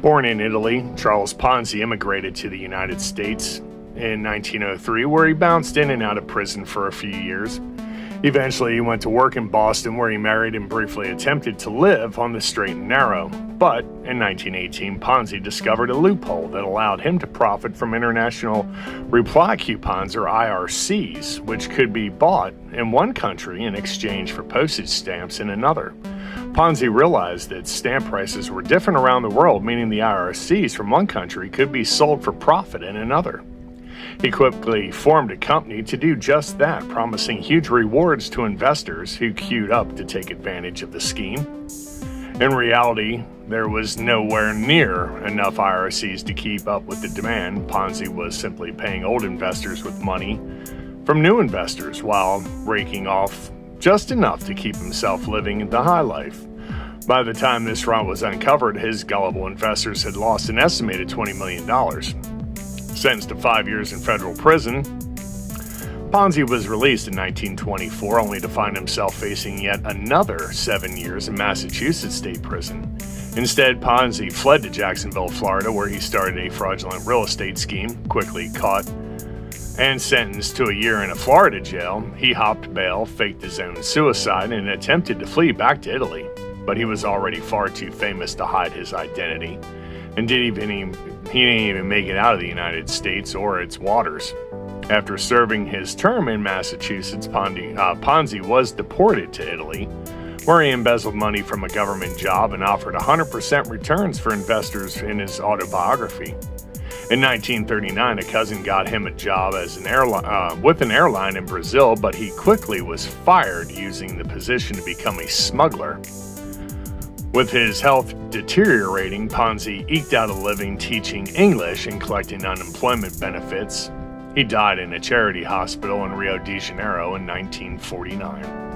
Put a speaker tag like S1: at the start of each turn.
S1: Born in Italy, Charles Ponzi immigrated to the United States in 1903, where he bounced in and out of prison for a few years. Eventually, he went to work in Boston, where he married and briefly attempted to live on the straight and narrow. But in 1918, Ponzi discovered a loophole that allowed him to profit from international reply coupons, or IRCs, which could be bought in one country in exchange for postage stamps in another. Ponzi realized that stamp prices were different around the world, meaning the IRCs from one country could be sold for profit in another. He quickly formed a company to do just that, promising huge rewards to investors who queued up to take advantage of the scheme. In reality, there was nowhere near enough IRCs to keep up with the demand. Ponzi was simply paying old investors with money from new investors while raking off just enough to keep himself living the high life. By the time this fraud was uncovered, his gullible investors had lost an estimated $20 million. Sentenced to 5 years in federal prison, Ponzi was released in 1924, only to find himself facing yet another 7 years in Massachusetts State Prison. Instead, Ponzi fled to Jacksonville, Florida, where he started a fraudulent real estate scheme. Quickly caught and sentenced to a year in a Florida jail, he hopped bail, faked his own suicide, and attempted to flee back to Italy. But he was already far too famous to hide his identity, and he didn't even make it out of the United States or its waters. After serving his term in Massachusetts, Ponzi was deported to Italy, where he embezzled money from a government job and offered 100% returns for investors in his autobiography. In 1939, a cousin got him a job as with an airline in Brazil, but he quickly was fired, using the position to become a smuggler. With his health deteriorating, Ponzi eked out a living teaching English and collecting unemployment benefits. He died in a charity hospital in Rio de Janeiro in 1949.